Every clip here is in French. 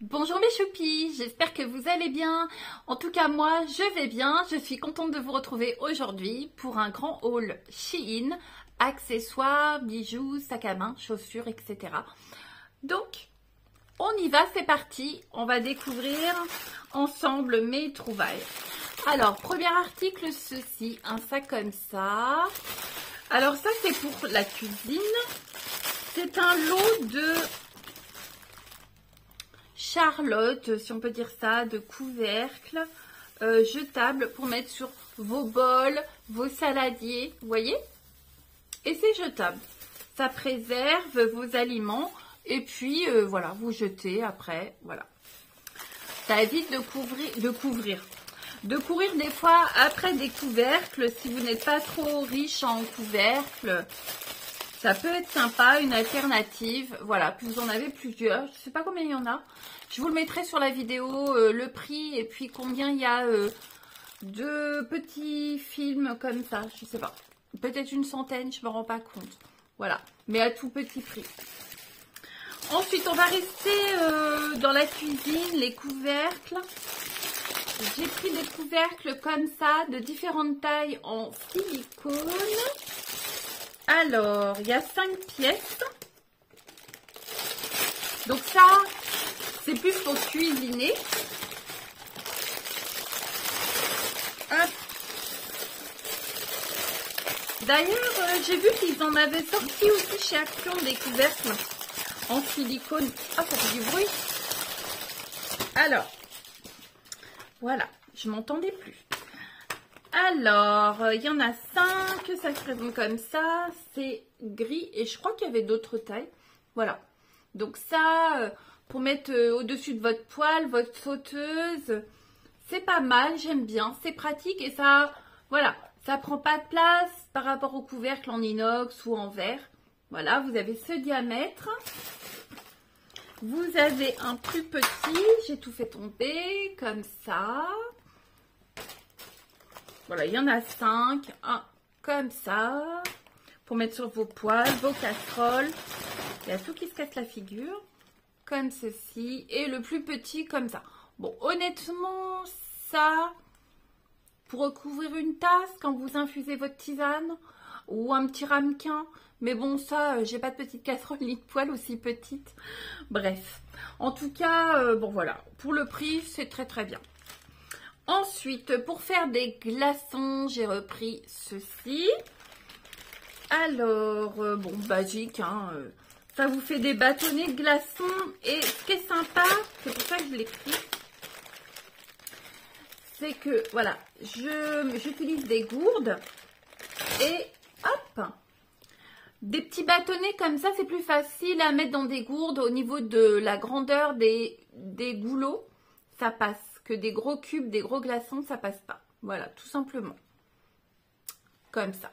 Bonjour mes choupis, j'espère que vous allez bien. En tout cas moi je vais bien, je suis contente de vous retrouver aujourd'hui pour un grand haul Shein, accessoires, bijoux, sacs à main, chaussures, etc. Donc on y va, c'est parti, on va découvrir ensemble mes trouvailles. Alors premier article, ceci, un sac comme ça. Alors ça c'est pour la cuisine, c'est un lot de Charlotte, si on peut dire ça, de couvercles jetables pour mettre sur vos bols, vos saladiers, vous voyez? Et c'est jetable. Ça préserve vos aliments et puis voilà, vous jetez après, voilà. Ça évite de courir des fois après des couvercles si vous n'êtes pas trop riche en couvercles. Ça peut être sympa, une alternative. Voilà, puis vous en avez plusieurs. Je ne sais pas combien il y en a. Je vous le mettrai sur la vidéo, le prix et puis combien il y a de petits films comme ça. Je ne sais pas. Peut-être une centaine, je ne me rends pas compte. Voilà, mais à tout petit prix. Ensuite, on va rester dans la cuisine, les couvercles. J'ai pris des couvercles comme ça, de différentes tailles en silicone. Alors, il y a 5 pièces. Donc ça, c'est plus pour cuisiner. D'ailleurs, j'ai vu qu'ils en avaient sorti aussi chez Action des couvercles en silicone. Ah, ça fait du bruit. Alors, voilà, je m'entendais plus. Alors, il y en a 5, ça se présente comme ça, c'est gris et je crois qu'il y avait d'autres tailles. Voilà, donc ça, pour mettre au-dessus de votre poêle, votre sauteuse, c'est pas mal, j'aime bien, c'est pratique et ça, voilà, ça prend pas de place par rapport au couvercle en inox ou en verre. Voilà, vous avez ce diamètre. Vous avez un plus petit, j'ai tout fait tomber, comme ça. Voilà, il y en a 5, un comme ça, pour mettre sur vos poêles, vos casseroles. Il y a tout qui se casse la figure, comme ceci, et le plus petit comme ça. Bon, honnêtement, ça, pour recouvrir une tasse quand vous infusez votre tisane, ou un petit ramequin, mais bon, ça, j'ai pas de petite casserole ni de poêle aussi petite. Bref, en tout cas, bon voilà, pour le prix, c'est très très bien. Ensuite, pour faire des glaçons, j'ai repris ceci. Alors, bon, basique, hein, ça vous fait des bâtonnets de glaçons. Et ce qui est sympa, c'est pour ça que je l'ai pris, c'est que, voilà, j'utilise des gourdes. Et hop, des petits bâtonnets comme ça, c'est plus facile à mettre dans des gourdes au niveau de la grandeur des goulots. Ça passe. Que des gros cubes, des gros glaçons, ça passe pas. Voilà, tout simplement. Comme ça.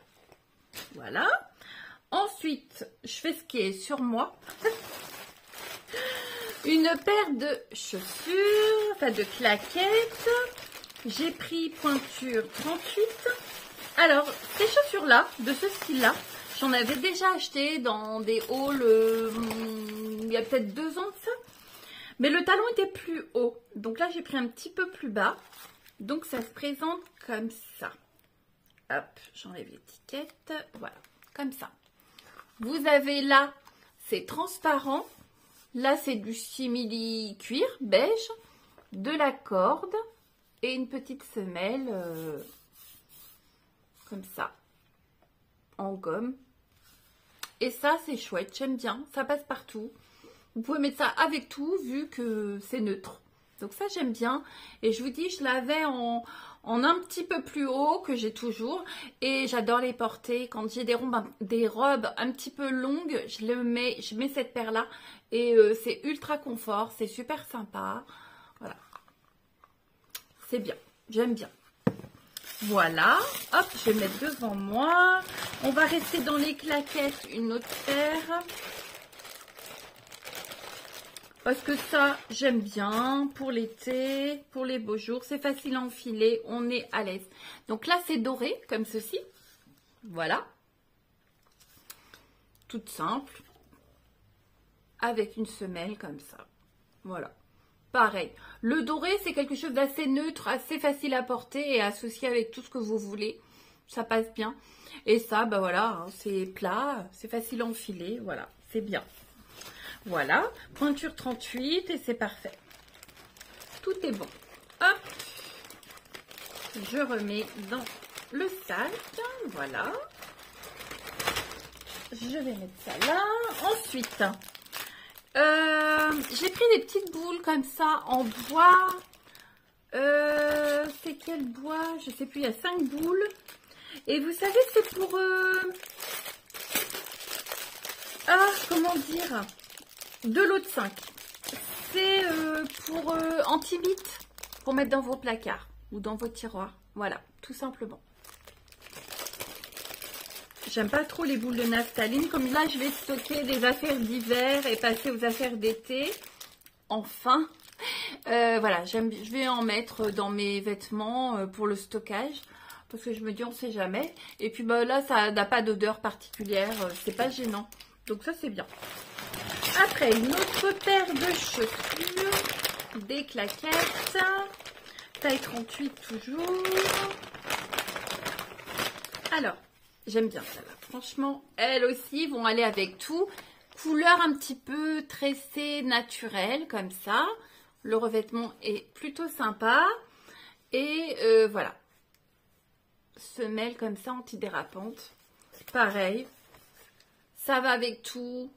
Voilà. Ensuite, je fais ce qui est sur moi. Une paire de chaussures, enfin de claquettes. J'ai pris pointure 38. Alors, ces chaussures-là, de ce style-là, j'en avais déjà acheté dans des hauls il y a peut-être 2 ans de ça. Mais le talon était plus haut. Donc là, j'ai pris un petit peu plus bas. Donc ça se présente comme ça. Hop, j'enlève l'étiquette. Voilà, comme ça. Vous avez là, c'est transparent. Là, c'est du simili cuir beige. De la corde. Et une petite semelle. Comme ça. En gomme. Et ça, c'est chouette. J'aime bien. Ça passe partout. Vous pouvez mettre ça avec tout, vu que c'est neutre. Donc ça, j'aime bien. Et je vous dis, je l'avais en un petit peu plus haut, que j'ai toujours. Et j'adore les porter. Quand j'ai des robes un petit peu longues, je mets cette paire-là. Et c'est ultra confort. C'est super sympa. Voilà. C'est bien. J'aime bien. Voilà. Hop, je vais mettre devant moi. On va rester dans les claquettes, une autre paire. Parce que ça, j'aime bien pour l'été, pour les beaux jours. C'est facile à enfiler, on est à l'aise. Donc là, c'est doré, comme ceci. Voilà. Toute simple. Avec une semelle comme ça. Voilà. pareil. Le doré, c'est quelque chose d'assez neutre, assez facile à porter et associé avec tout ce que vous voulez. Ça passe bien. Et ça, bah voilà, hein, c'est plat, c'est facile à enfiler, voilà, c'est bien. Voilà, pointure 38 et c'est parfait. Tout est bon. Hop, je remets dans le sac, voilà. Je vais mettre ça là. Ensuite, j'ai pris des petites boules comme ça en bois. C'est quel bois? Je sais plus, il y a 5 boules. Et vous savez, c'est pour... comment dire? De l'eau de 5. C'est pour anti-mythe, pour mettre dans vos placards ou dans vos tiroirs. Voilà, tout simplement. J'aime pas trop les boules de naphtaline. Comme là, je vais stocker des affaires d'hiver et passer aux affaires d'été. Enfin, voilà, je vais en mettre dans mes vêtements pour le stockage. Parce que je me dis, on sait jamais. Et puis bah, là, ça n'a pas d'odeur particulière. C'est pas gênant. Donc ça, c'est bien. Après, une autre paire de chaussures. Des claquettes. Taille 38 toujours. Alors, j'aime bien celle-là. Franchement, elles aussi vont aller avec tout. Couleur un petit peu tressée, naturelle, comme ça. Le revêtement est plutôt sympa. Et voilà. Semelle comme ça, antidérapante. Pareil. Ça va avec tout.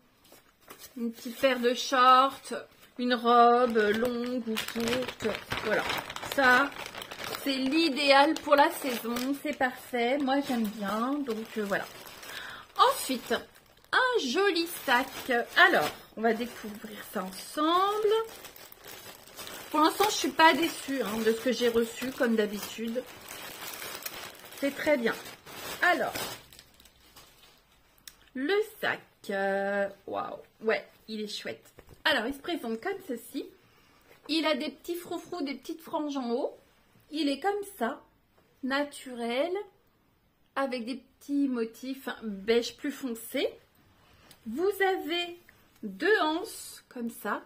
Une petite paire de shorts. Une robe longue ou courte. Voilà. Ça, c'est l'idéal pour la saison. C'est parfait. Moi, j'aime bien. Donc, voilà. Ensuite, un joli sac. Alors, on va découvrir ça ensemble. Pour l'instant, je ne suis pas déçue hein, de ce que j'ai reçu, comme d'habitude. C'est très bien. Alors, le sac. Waouh. Ouais, il est chouette. Alors, il se présente comme ceci. Il a des petits froufrous, des petites franges en haut. Il est comme ça, naturel, avec des petits motifs beige plus foncé. Vous avez 2 anses, comme ça,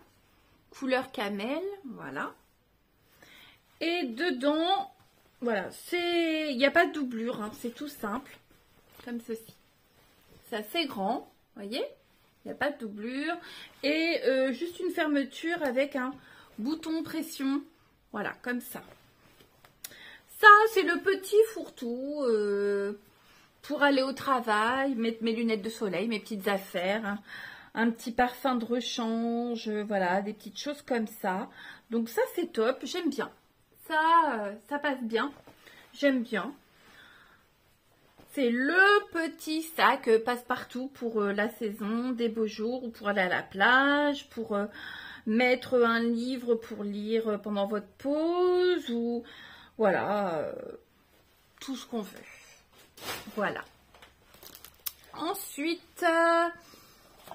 couleur camel, voilà. Et dedans, voilà, il n'y a pas de doublure, hein, c'est tout simple, comme ceci. C'est assez grand, voyez, il n'y a pas de doublure. Et juste une fermeture avec un bouton pression, voilà, comme ça. Ça, c'est le petit fourre-tout pour aller au travail, mettre mes lunettes de soleil, mes petites affaires, hein, un petit parfum de rechange, voilà, des petites choses comme ça. Donc ça, c'est top, j'aime bien. Ça passe bien, j'aime bien. C'est le petit sac passe-partout pour la saison, des beaux jours, ou pour aller à la plage, pour mettre un livre pour lire pendant votre pause, ou voilà, tout ce qu'on veut. Voilà. Ensuite,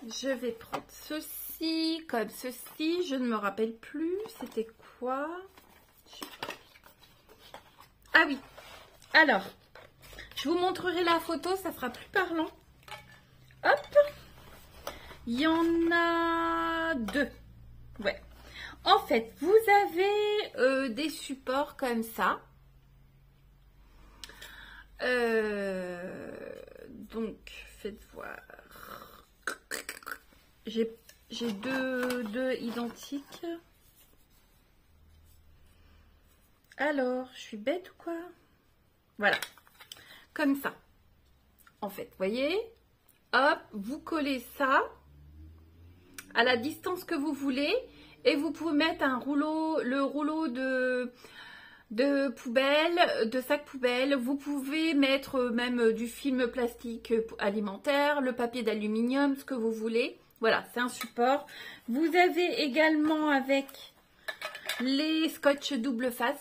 je vais prendre ceci, comme ceci. Je ne me rappelle plus. C'était quoi? Ah oui. Alors, je vous montrerai la photo. Ça sera plus parlant. Hop. Il y en a 2. Ouais. En fait, vous avez des supports comme ça. Donc, faites voir. J'ai deux identiques. Alors, je suis bête ou quoi? Voilà. Comme ça. En fait, vous voyez? Hop, vous collez ça à la distance que vous voulez. Et vous pouvez mettre le rouleau de poubelle, de sac poubelle. Vous pouvez mettre même du film plastique alimentaire, le papier d'aluminium, ce que vous voulez. Voilà, c'est un support. Vous avez également avec les scotch double face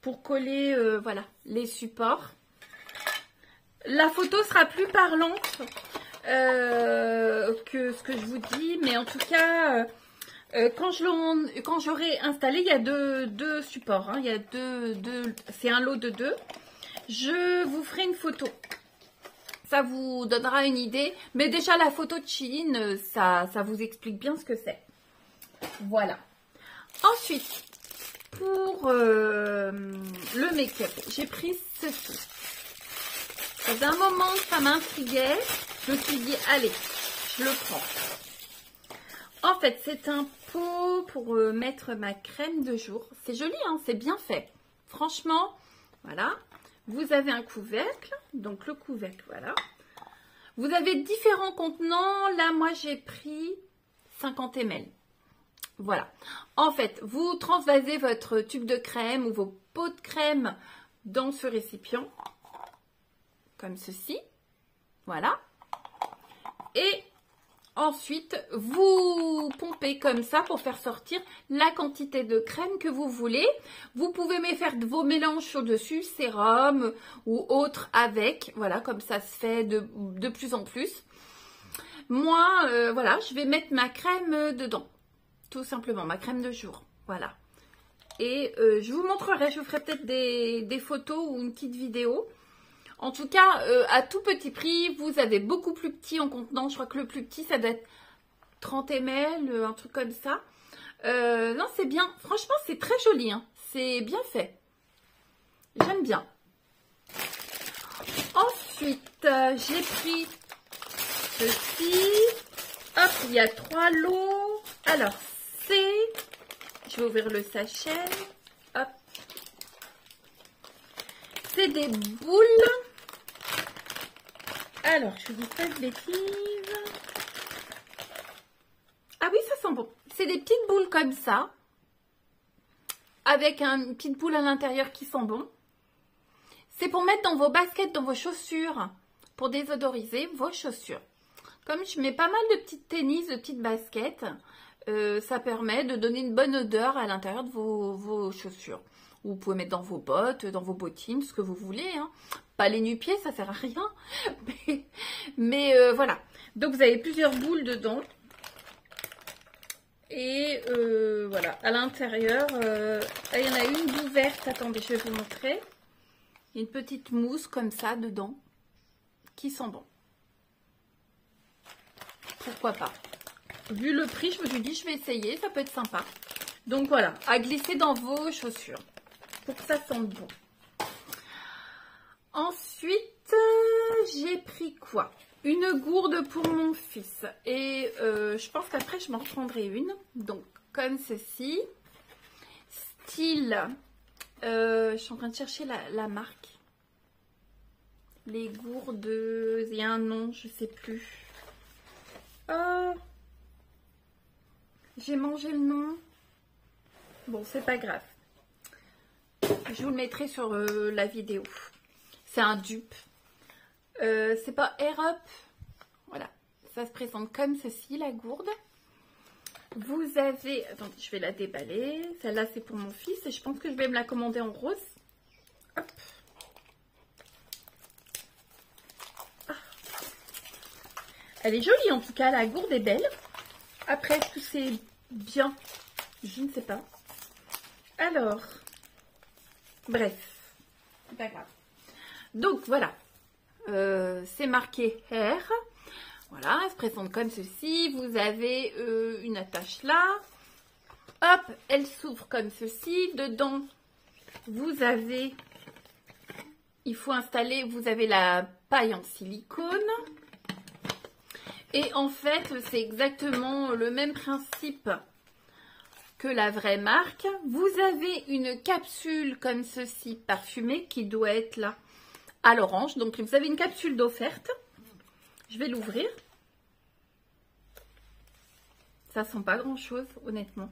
pour coller voilà, les supports. La photo sera plus parlante que ce que je vous dis, mais en tout cas... quand j'aurai installé, il y a deux supports, hein, il y a c'est un lot de 2. Je vous ferai une photo. Ça vous donnera une idée. Mais déjà, la photo de Chine, ça vous explique bien ce que c'est. Voilà. Ensuite, pour le make-up, j'ai pris ceci. D'un moment, ça m'intriguait. Je me suis dit, allez, je le prends. En fait, c'est un pot pour mettre ma crème de jour. C'est joli, hein, c'est bien fait. Franchement, voilà. Vous avez un couvercle. Donc, le couvercle, voilà. Vous avez différents contenants. Là, moi, j'ai pris 50 ml. Voilà. En fait, vous transvasez votre tube de crème ou vos pots de crème dans ce récipient. Comme ceci. Voilà. Et ensuite, vous pompez comme ça pour faire sortir la quantité de crème que vous voulez. Vous pouvez faire vos mélanges sur dessus, sérum ou autre avec. Voilà, comme ça se fait de plus en plus. Moi, voilà, je vais mettre ma crème dedans. Tout simplement, ma crème de jour. Voilà. Et je vous montrerai, je vous ferai peut-être des photos ou une petite vidéo. En tout cas, à tout petit prix, vous avez beaucoup plus petit en contenant. Je crois que le plus petit, ça doit être 30 ml, un truc comme ça. Non, c'est bien. Franchement, c'est très joli. Hein. C'est bien fait. J'aime bien. Ensuite, j'ai pris ceci. Hop, il y a 3 lots. Alors, je vais ouvrir le sachet. Hop. C'est des boules. Alors, je vous dis pas de bêtises. Ah oui, ça sent bon. C'est des petites boules comme ça. Avec une petite boule à l'intérieur qui sent bon. C'est pour mettre dans vos baskets, dans vos chaussures. Pour désodoriser vos chaussures. Comme je mets pas mal de petites tennis, de petites baskets, ça permet de donner une bonne odeur à l'intérieur de vos chaussures. Vous pouvez mettre dans vos bottes, dans vos bottines, ce que vous voulez. Hein. Pas les nu-pieds, ça sert à rien. Mais voilà. Donc vous avez plusieurs boules dedans. Et voilà. À l'intérieur, il y en a une d'ouverte. Attendez, je vais vous montrer. Il y a une petite mousse comme ça dedans. Qui sent bon. Pourquoi pas. Vu le prix, je me suis dit, je vais essayer. Ça peut être sympa. Donc voilà. À glisser dans vos chaussures. Pour que ça sente bon. Ensuite, j'ai pris quoi? Une gourde pour mon fils. Et je pense qu'après, je m'en reprendrai une. Donc, comme ceci. Style. Je suis en train de chercher la marque. Les gourdes. Il y a un nom, je sais plus. J'ai mangé le nom. Bon, c'est pas grave. Je vous le mettrai sur la vidéo. C'est un dupe. C'est pas Air Up. Voilà. Ça se présente comme ceci, la gourde. Vous avez... Attendez, je vais la déballer. Celle-là, c'est pour mon fils. Et je pense que je vais me la commander en rose. Hop. Ah. Elle est jolie, en tout cas. La gourde est belle. Après, est-ce que c'est bien? Je ne sais pas. Alors... Bref, c'est pas grave. Donc voilà, c'est marqué Hair. Voilà, elle se présente comme ceci. Vous avez une attache là. Hop, elle s'ouvre comme ceci. Dedans, vous avez, il faut installer, vous avez la paille en silicone. Et en fait, c'est exactement le même principe que la vraie marque. Vous avez une capsule comme ceci parfumée qui doit être là à l'orange. Donc vous avez une capsule d'offerte. Je vais l'ouvrir. Ça sent pas grand chose honnêtement.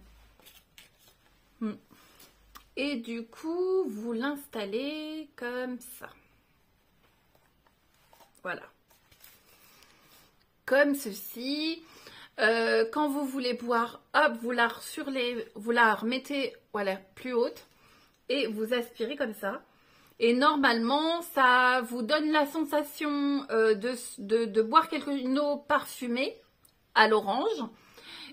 Et du coup vous l'installez comme ça. Voilà. Comme ceci. Quand vous voulez boire, hop, vous la remettez voilà, plus haute et vous aspirez comme ça. Et normalement, ça vous donne la sensation de boire une eau parfumée à l'orange.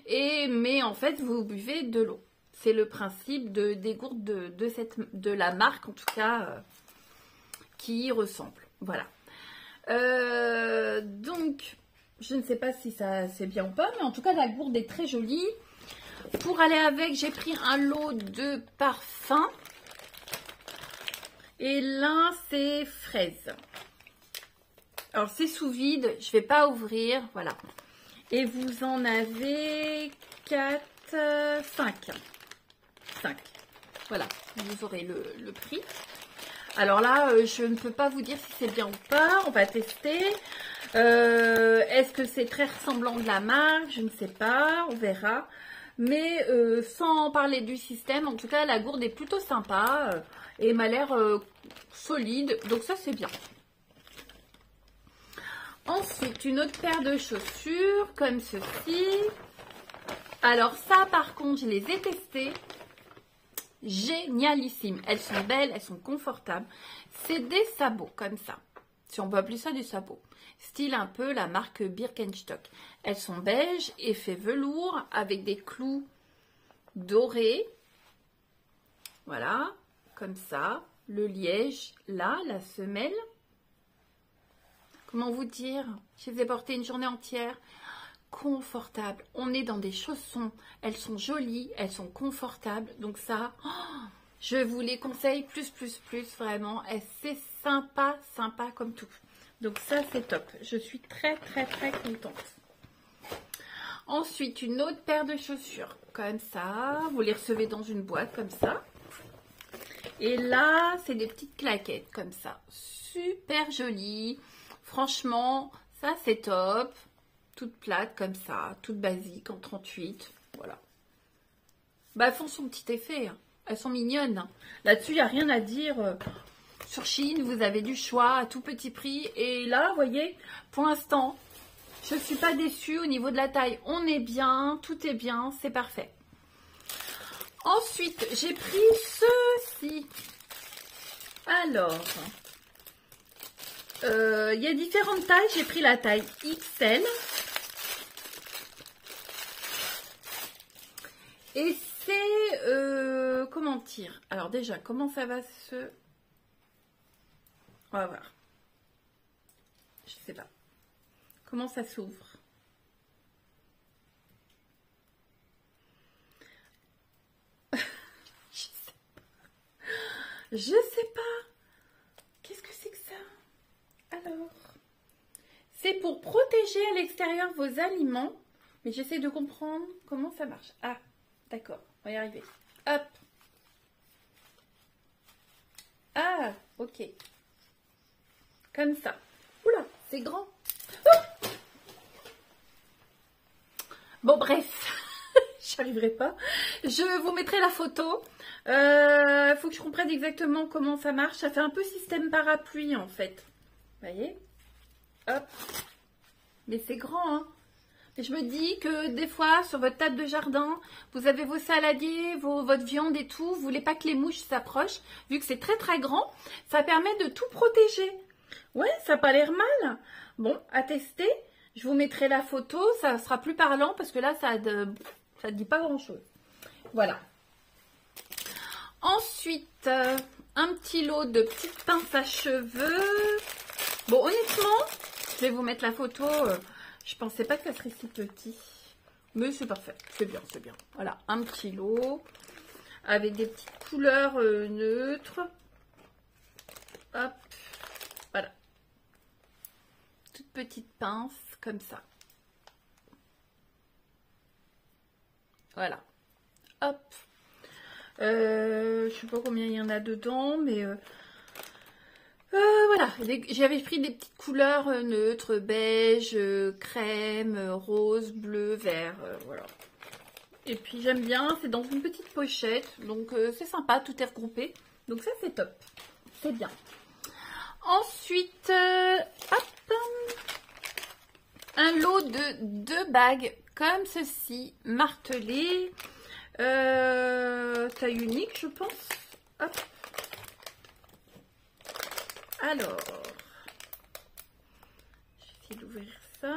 Mais en fait, vous buvez de l'eau. C'est le principe des gourdes de la marque, en tout cas, qui y ressemble. Voilà. Donc... Je ne sais pas si ça c'est bien ou pas, mais en tout cas la gourde est très jolie. Pour aller avec, j'ai pris un lot de parfums. Et là, c'est fraise. Alors, c'est sous vide. Je ne vais pas ouvrir. Voilà. Et vous en avez 4, 5. 5. Voilà. Vous aurez le prix. Alors là, je ne peux pas vous dire si c'est bien ou pas. On va tester. Est-ce que c'est très ressemblant de la marque? Je ne sais pas. On verra. Mais sans parler du système, en tout cas, la gourde est plutôt sympa. Et m'a l'air solide. Donc ça, c'est bien. Ensuite, une autre paire de chaussures comme ceci. Alors ça, par contre, je les ai testées. Génialissime. Elles sont belles, elles sont confortables. C'est des sabots comme ça. Si on peut appeler ça des sabots. Style un peu la marque Birkenstock. Elles sont beiges, effet velours avec des clous dorés. Voilà, comme ça. Le liège, là, la semelle. Comment vous dire? Je les ai portées une journée entière. Confortable. On est dans des chaussons. Elles sont jolies, elles sont confortables. Donc ça, je vous les conseille plus, vraiment. C'est sympa, sympa comme tout. Donc ça, c'est top. Je suis très, très contente. Ensuite, une autre paire de chaussures. Comme ça. Vous les recevez dans une boîte comme ça. Et là, c'est des petites claquettes comme ça. Super jolies. Franchement, ça, c'est top. Toutes plates comme ça, toutes basiques en 38, voilà. Bah, elles font son petit effet, hein. Elles sont mignonnes. Hein. Là-dessus, il n'y a rien à dire. Sur Shein, vous avez du choix à tout petit prix. Et là, vous voyez, pour l'instant, je ne suis pas déçue au niveau de la taille. On est bien, tout est bien, c'est parfait. Ensuite, j'ai pris ceci. Alors, il y a différentes tailles. J'ai pris la taille XL. Et c'est, comment dire? Alors déjà, comment ça va se... On va voir. Je sais pas. Comment ça s'ouvre? Je sais pas. Qu'est-ce que c'est que ça? Alors, c'est pour protéger à l'extérieur vos aliments. Mais j'essaie de comprendre comment ça marche. Ah, d'accord, on va y arriver. Hop. Ah, ok. Comme ça. Oula, c'est grand. Oh, bon, bref. J'y arriverai pas. Je vous mettrai la photo. Faut que je comprenne exactement comment ça marche. Ça fait un peu système parapluie, en fait. Vous voyez? Hop. Mais c'est grand, hein. Et je me dis que des fois, sur votre table de jardin, vous avez vos saladiers, votre viande et tout. Vous voulez pas que les mouches s'approchent. Vu que c'est très très grand, ça permet de tout protéger. Ouais, ça n'a pas l'air mal. Bon, à tester. Je vous mettrai la photo. Ça sera plus parlant parce que là, ça ne dit pas grand-chose. Voilà. Ensuite, un petit lot de petites pinces à cheveux. Bon, honnêtement, je vais vous mettre la photo. Je pensais pas que ça serait si petit. Mais c'est parfait. C'est bien, c'est bien. Voilà, un petit lot. Avec des petites couleurs neutres. Hop. Voilà. Toutes petites pinces, comme ça. Voilà. Hop. Je sais pas combien il y en a dedans, mais... voilà, j'avais pris des petites couleurs neutres, beige, crème, rose, bleu, vert, voilà. Et puis j'aime bien, c'est dans une petite pochette, donc c'est sympa, tout est regroupé. Donc ça c'est top, c'est bien. Ensuite, hop, un lot de 2 bagues comme ceci, martelées, taille unique je pense. Hop. Alors, je vais essayer d'ouvrir ça.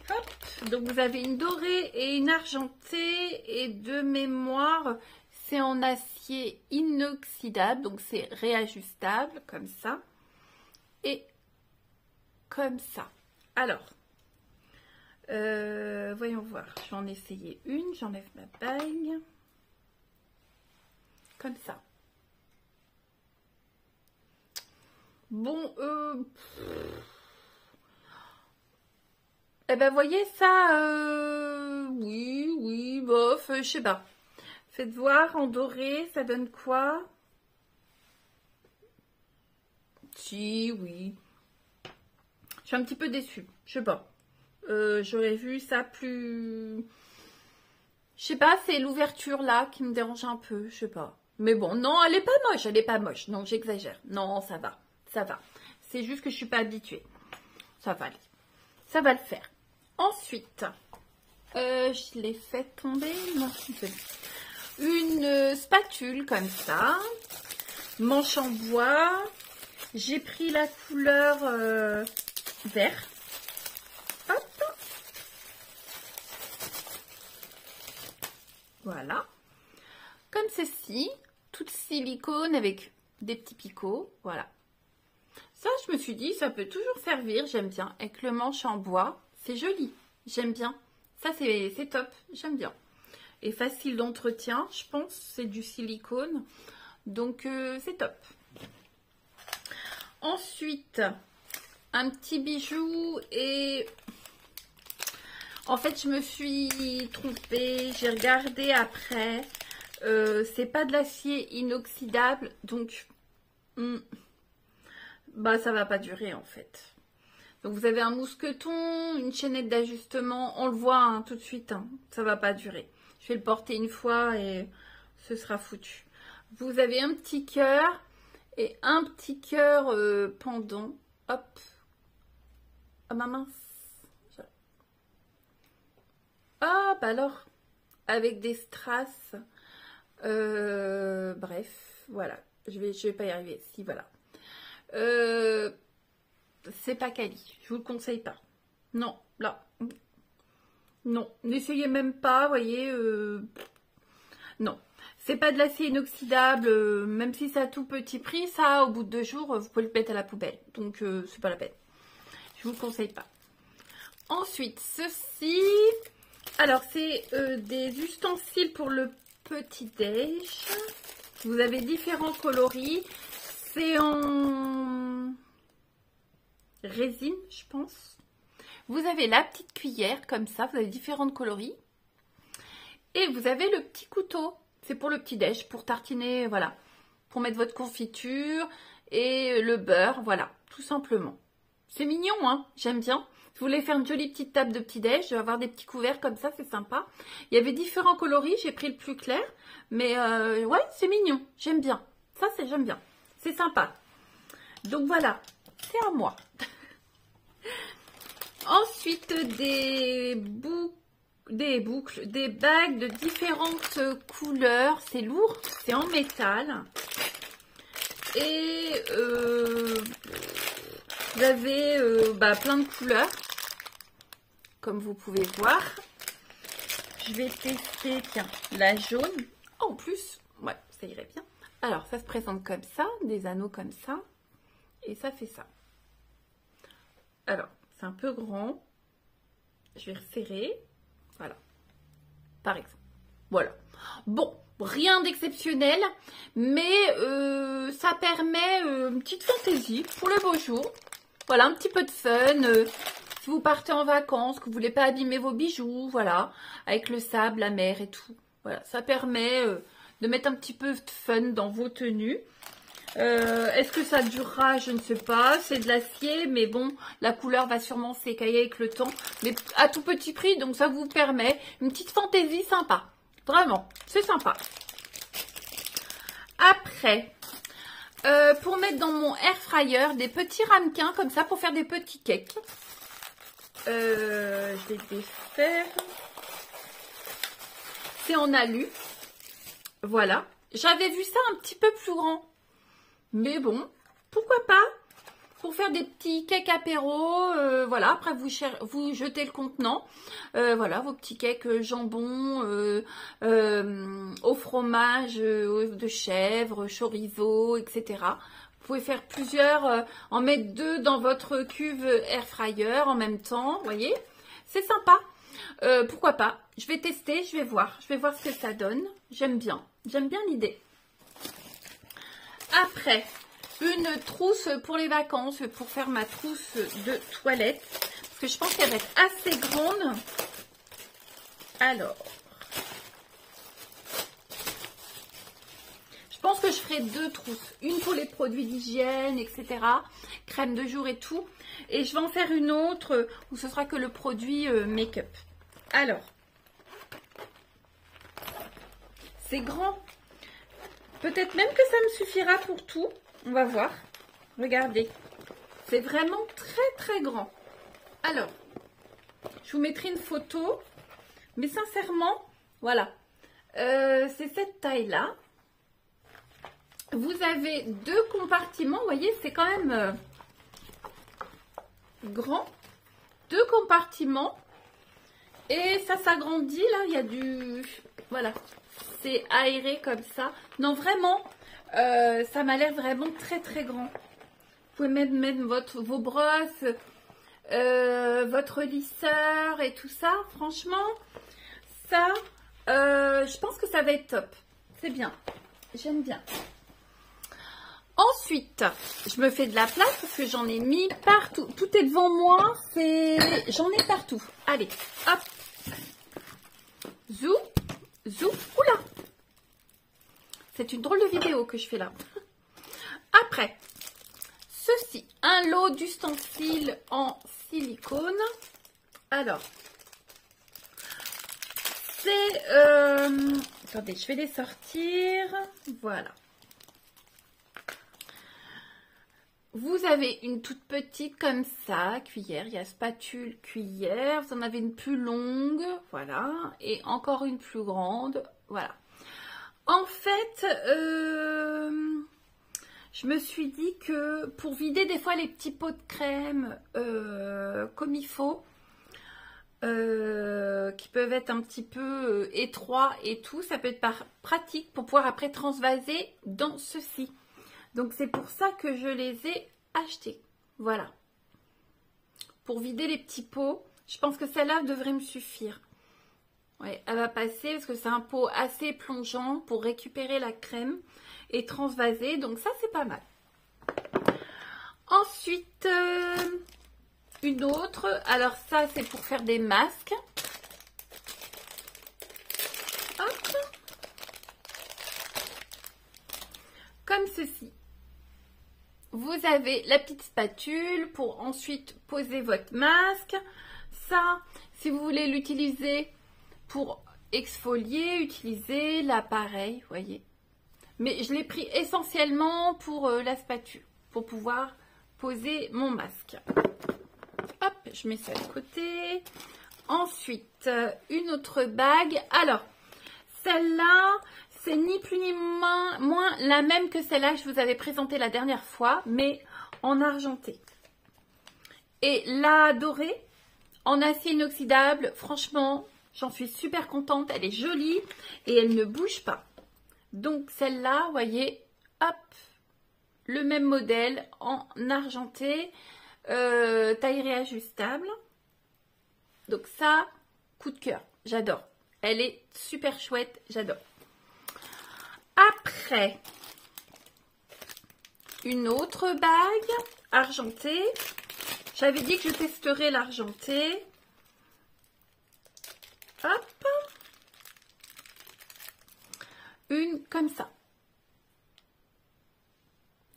Hop, donc vous avez une dorée et une argentée et de mémoire, c'est en acier inoxydable, donc c'est réajustable comme ça et comme ça. Alors, voyons voir. Je vais en essayer une. J'enlève ma bague. Comme ça. Bon, eh ben, voyez ça, oui, bof, je sais pas. Faites voir, en doré, ça donne quoi? Si, oui. Je suis un petit peu déçue, je sais pas. J'aurais vu ça plus... Je sais pas, c'est l'ouverture là qui me dérange un peu, je sais pas. Mais bon, non, elle est pas moche, non, j'exagère. Non, ça va, ça va. C'est juste que je suis pas habituée. Ça va aller. Ça va le faire. Ensuite, je l'ai fait tomber. Non, une spatule comme ça. Manche en bois. J'ai pris la couleur vert. Hop. Voilà. Comme ceci. Toute silicone avec des petits picots. Voilà. Ça, je me suis dit, ça peut toujours servir. J'aime bien. Avec le manche en bois. C'est joli. J'aime bien. Ça, c'est top. J'aime bien. Et facile d'entretien, je pense. C'est du silicone. Donc, c'est top. Ensuite, un petit bijou. Et en fait, je me suis trompée. J'ai regardé après. C'est pas de l'acier inoxydable. Donc, bah, ça va pas durer en fait. Donc vous avez un mousqueton, une chaînette d'ajustement, on le voit hein, tout de suite, hein, ça va pas durer. Je vais le porter une fois et ce sera foutu. Vous avez un petit cœur et un petit cœur pendant. Hop. Ah ma mince. Ah bah alors, avec des strass. Bref, voilà. Je vais pas y arriver. Si, voilà. C'est pas quali, je vous le conseille pas. Non, là. Non, n'essayez même pas, vous voyez. Non, c'est pas de l'acier inoxydable, même si ça a tout petit prix, ça, au bout de 2 jours, vous pouvez le mettre à la poubelle. Donc, c'est pas la peine. Je vous le conseille pas. Ensuite, ceci. Alors, c'est des ustensiles pour le petit-déj. Vous avez différents coloris. C'est en résine, je pense. Vous avez la petite cuillère, comme ça. Vous avez différentes coloris. Et vous avez le petit couteau. C'est pour le petit-déj, pour tartiner, voilà. Pour mettre votre confiture et le beurre, voilà. Tout simplement. C'est mignon, hein. J'aime bien. Si vous voulez faire une jolie petite table de petit-déj, je vais avoir des petits couverts comme ça, c'est sympa. Il y avait différents coloris, j'ai pris le plus clair. Mais ouais, c'est mignon. J'aime bien. Ça, j'aime bien. C'est sympa. Donc voilà, c'est à moi. Ensuite, des boucles, des bagues de différentes couleurs. C'est lourd, c'est en métal. Et vous avez plein de couleurs, comme vous pouvez voir. Je vais tester, tiens, la jaune. Oh, en plus, ouais, ça irait bien. Alors, ça se présente comme ça, des anneaux comme ça. Et ça fait ça. Alors, c'est un peu grand. Je vais resserrer. Voilà. Par exemple. Voilà. Bon, rien d'exceptionnel. Mais ça permet une petite fantaisie pour le beau jour. Voilà, un petit peu de fun. Si vous partez en vacances, que vous ne voulez pas abîmer vos bijoux, voilà. Avec le sable, la mer et tout. Voilà, ça permet de mettre un petit peu de fun dans vos tenues. Est-ce que ça durera? Je ne sais pas. C'est de l'acier, mais bon, la couleur va sûrement s'écailler avec le temps. Mais à tout petit prix, donc ça vous permet une petite fantaisie sympa. Vraiment, c'est sympa. Après, pour mettre dans mon air fryer, des petits ramequins comme ça pour faire des petits cakes. Je vais défaire. C'est en alu. Voilà. J'avais vu ça un petit peu plus grand. Mais bon, pourquoi pas? Pour faire des petits cakes apéro. Voilà. Après, vous jetez le contenant. Voilà, vos petits cakes jambon, au fromage de chèvre, chorizo, etc. pouvez faire plusieurs, en mettre 2 dans votre cuve air fryer en même temps, vous voyez. C'est sympa. Pourquoi pas? Je vais tester, je vais voir ce que ça donne. J'aime bien l'idée. Après, une trousse pour les vacances, pour faire ma trousse de toilette. Parce que je pense qu'elle va être assez grande. Alors, je pense que je ferai 2 trousses. Une pour les produits d'hygiène, etc. Crème de jour et tout. Et je vais en faire une autre où ce sera que le produit make-up. Alors, c'est grand. Peut-être même que ça me suffira pour tout. On va voir. Regardez. C'est vraiment très très grand. Alors, je vous mettrai une photo. Mais sincèrement, voilà. C'est cette taille-là. Vous avez 2 compartiments. Vous voyez, c'est quand même grand. 2 compartiments. Et ça s'agrandit. Là, il y a du... Voilà. C'est aéré comme ça. Non, vraiment, ça m'a l'air vraiment très très grand. Vous pouvez mettre vos brosses, votre lisseur et tout ça. Franchement, ça, je pense que ça va être top. C'est bien. J'aime bien. Ensuite, je me fais de la place parce que j'en ai mis partout. Tout est devant moi. J'en ai partout. Allez, hop. Zou. Zou. Oula. C'est une drôle de vidéo que je fais là. Après, ceci, un lot d'ustensiles en silicone. Alors, c'est... attendez, je vais les sortir. Voilà. Vous avez une toute petite comme ça, cuillère. Il y a spatule, cuillère. Vous en avez une plus longue, voilà. Et encore une plus grande, voilà. En fait, je me suis dit que pour vider des fois les petits pots de crème comme il faut, qui peuvent être un petit peu étroits et tout, ça peut être pratique pour pouvoir après transvaser dans ceci. Donc c'est pour ça que je les ai achetés. Voilà. Pour vider les petits pots, je pense que celle-là devrait me suffire. Ouais, elle va passer parce que c'est un pot assez plongeant pour récupérer la crème et transvaser. Donc ça, c'est pas mal. Ensuite, une autre. Alors ça, c'est pour faire des masques. Hop. Comme ceci. Vous avez la petite spatule pour ensuite poser votre masque. Ça, si vous voulez l'utiliser pour exfolier, utilisez l'appareil, voyez. Mais je l'ai pris essentiellement pour la spatule, pour pouvoir poser mon masque. Hop, je mets ça de côté. Ensuite, une autre bague. Alors, celle-là, c'est ni plus ni moins la même que celle-là que je vous avais présentée la dernière fois, mais en argenté. Et la dorée, en acier inoxydable, franchement, j'en suis super contente. Elle est jolie et elle ne bouge pas. Donc celle-là, vous voyez, hop, le même modèle en argenté, taille réajustable. Donc ça, coup de cœur, j'adore. Elle est super chouette, j'adore. Après, une autre bague argentée. J'avais dit que je testerais l'argenté. Hop. Une comme ça.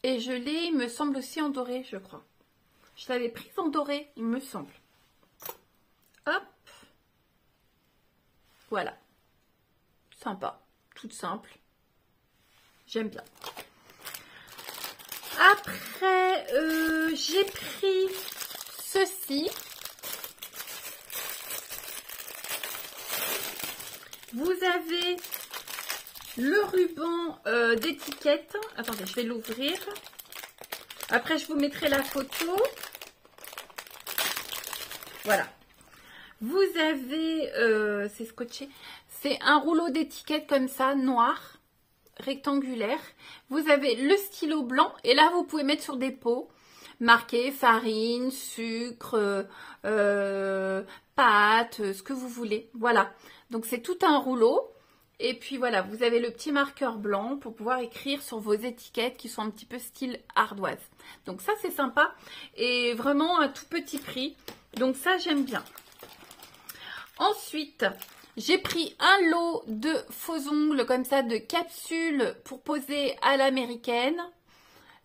Et je l'ai, il me semble aussi en doré, je crois. Je l'avais prise en doré, il me semble. Hop. Voilà. Sympa. Toute simple. J'aime bien. Après, j'ai pris ceci. Vous avez le ruban d'étiquette. Attendez, je vais l'ouvrir. Après, je vous mettrai la photo. Voilà. Vous avez, c'est scotché, c'est un rouleau d'étiquette comme ça, noir. rectangulaire. Vous avez le stylo blanc et là, vous pouvez mettre sur des pots marqués farine, sucre, pâte, ce que vous voulez. Voilà. Donc, c'est tout un rouleau. Et puis voilà, vous avez le petit marqueur blanc pour pouvoir écrire sur vos étiquettes qui sont un petit peu style ardoise. Donc ça, c'est sympa et vraiment à tout petit prix. Donc ça, j'aime bien. Ensuite, j'ai pris un lot de faux ongles comme ça, de capsules pour poser à l'américaine.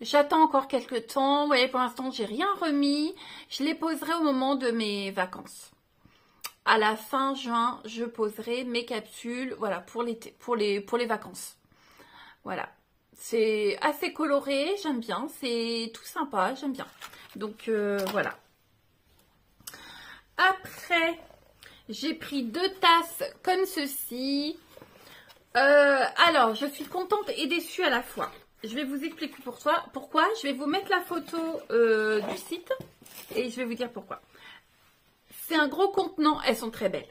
J'attends encore quelques temps. Vous voyez, pour l'instant, j'ai rien remis. Je les poserai au moment de mes vacances. À la fin juin, je poserai mes capsules, voilà, pour l'été, pour les vacances. Voilà. C'est assez coloré, j'aime bien. C'est tout sympa, j'aime bien. Donc, voilà. Après, j'ai pris 2 tasses comme ceci. Alors, je suis contente et déçue à la fois. Je vais vous expliquer pourquoi. Je vais vous mettre la photo du site et je vais vous dire pourquoi. C'est un gros contenant, elles sont très belles.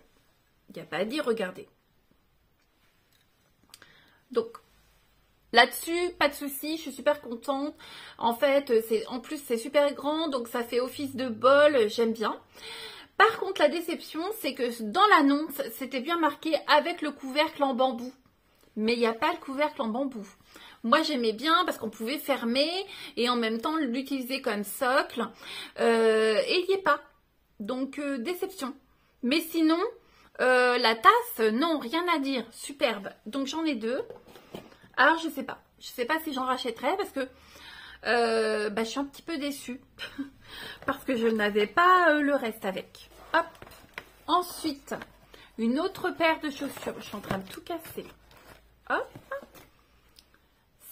Il n'y a pas à dire, regardez. Donc, là-dessus, pas de souci, je suis super contente. En fait, en plus, c'est super grand, donc ça fait office de bol, j'aime bien. Par contre, la déception, c'est que dans l'annonce, c'était bien marqué avec le couvercle en bambou. Mais il n'y a pas le couvercle en bambou. Moi, j'aimais bien parce qu'on pouvait fermer et en même temps l'utiliser comme socle. Et il n'y est pas. Donc, déception. Mais sinon, la tasse, non, rien à dire. Superbe. Donc, j'en ai 2. Alors, je sais pas. Je sais pas si j'en rachèterai parce que je suis un petit peu déçue. Parce que je n'avais pas le reste avec. Hop. Ensuite, une autre paire de chaussures. Je suis en train de tout casser. Hop.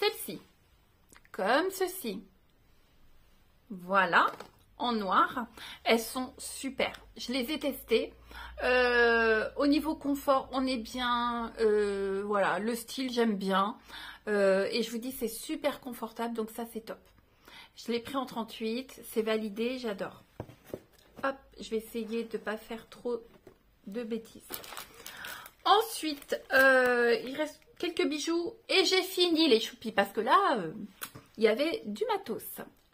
Celle-ci. Comme ceci. Voilà. En noir, elles sont super. Je les ai testées. Au niveau confort, on est bien. Voilà, le style, j'aime bien. Et je vous dis, c'est super confortable, donc ça, c'est top. Je l'ai pris en 38, c'est validé, j'adore. Hop, je vais essayer de ne pas faire trop de bêtises. Ensuite, il reste quelques bijoux et j'ai fini les choupis parce que là, il y avait du matos.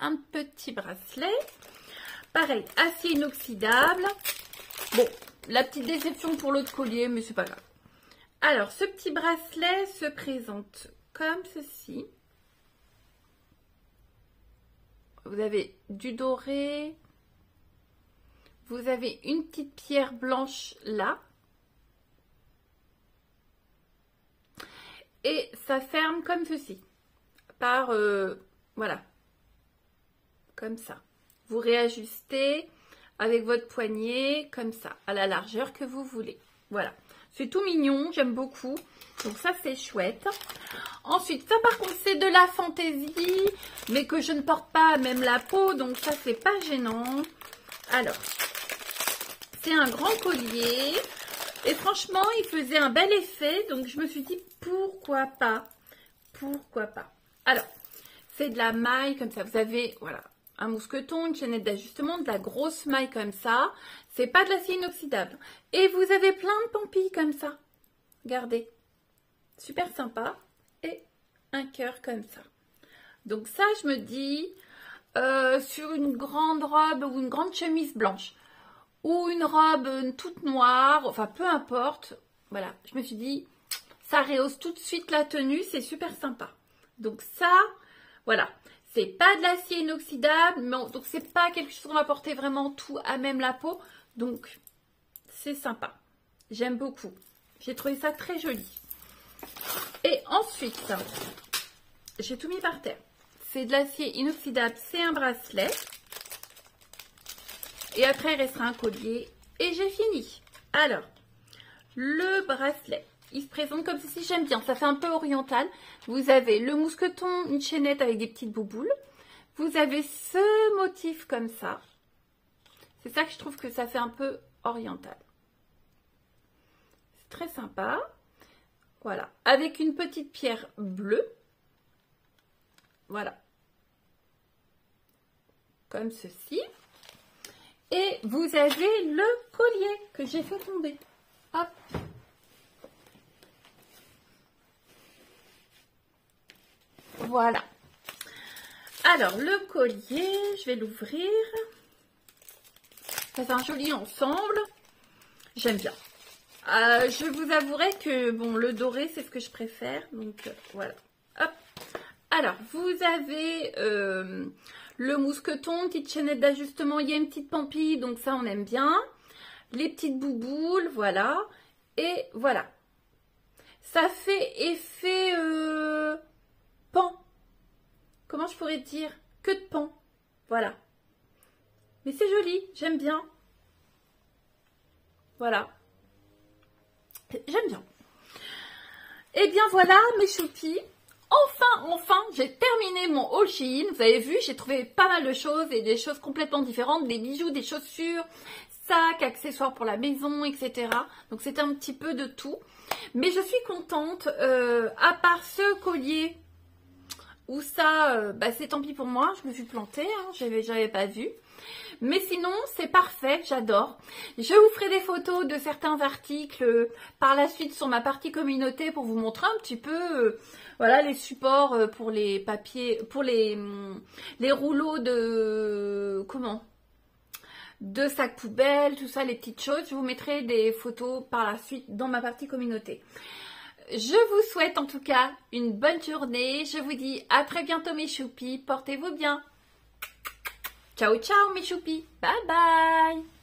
Un petit bracelet. Pareil, acier inoxydable. Bon, la petite déception pour l'autre collier, mais c'est pas grave. Alors, ce petit bracelet se présente comme ceci. Vous avez du doré. Vous avez une petite pierre blanche là. Et ça ferme comme ceci. Par, voilà. Comme ça. Vous réajustez avec votre poignet, comme ça, à la largeur que vous voulez. Voilà. C'est tout mignon, j'aime beaucoup. Donc ça, c'est chouette. Ensuite, ça par contre, c'est de la fantaisie, mais que je ne porte pas même la peau, donc ça, c'est pas gênant. Alors, c'est un grand collier. Et franchement, il faisait un bel effet, donc je me suis dit, pourquoi pas? Pourquoi pas? Alors, c'est de la maille, comme ça. Vous avez, voilà, un mousqueton, une chaînette d'ajustement, de la grosse maille comme ça. C'est pas de l'acier inoxydable. Et vous avez plein de pampilles comme ça. Regardez. Super sympa. Et un cœur comme ça. Donc ça, je me dis, sur une grande robe ou une grande chemise blanche. Ou une robe toute noire. Enfin, peu importe. Voilà. Je me suis dit, ça rehausse tout de suite la tenue. C'est super sympa. Donc ça, voilà. C'est pas de l'acier inoxydable, mais donc c'est pas quelque chose qu'on va porter vraiment tout à même la peau. Donc, c'est sympa. J'aime beaucoup. J'ai trouvé ça très joli. Et ensuite, j'ai tout mis par terre. C'est de l'acier inoxydable, c'est un bracelet. Et après, il restera un collier. Et j'ai fini. Alors, le bracelet. Il se présente comme ceci, j'aime bien, ça fait un peu oriental. Vous avez le mousqueton, une chaînette avec des petites bouboules. Vous avez ce motif comme ça. C'est ça que je trouve que ça fait un peu oriental. C'est très sympa. Voilà, avec une petite pierre bleue. Voilà. Comme ceci. Et vous avez le collier que j'ai fait tomber. Hop. Voilà. Alors, le collier, je vais l'ouvrir. Ça fait un joli ensemble. J'aime bien. Je vous avouerai que bon, le doré, c'est ce que je préfère. Donc, voilà. Hop. Alors, vous avez le mousqueton, petite chaînette d'ajustement. Il y a une petite pampille, donc ça, on aime bien. Les petites bouboules, voilà. Et voilà. Ça fait effet pan. Comment je pourrais dire? Que de pan. Voilà. Mais c'est joli, j'aime bien. Voilà. J'aime bien. Et bien voilà mes choupis. Enfin, j'ai terminé mon haul Shein. Vous avez vu, j'ai trouvé pas mal de choses et des choses complètement différentes. Des bijoux, des chaussures, sacs, accessoires pour la maison, etc. Donc c'était un petit peu de tout. Mais je suis contente, à part ce collier où ça, c'est tant pis pour moi, je me suis plantée, hein, j'avais pas vu. Mais sinon, c'est parfait, j'adore. Je vous ferai des photos de certains articles par la suite sur ma partie communauté pour vous montrer un petit peu voilà, les supports pour les papiers, pour les rouleaux de... Comment ? De sacs poubelles, tout ça, les petites choses. Je vous mettrai des photos par la suite dans ma partie communauté. Je vous souhaite en tout cas une bonne journée. Je vous dis à très bientôt mes choupis. Portez-vous bien. Ciao, ciao mes choupis. Bye bye.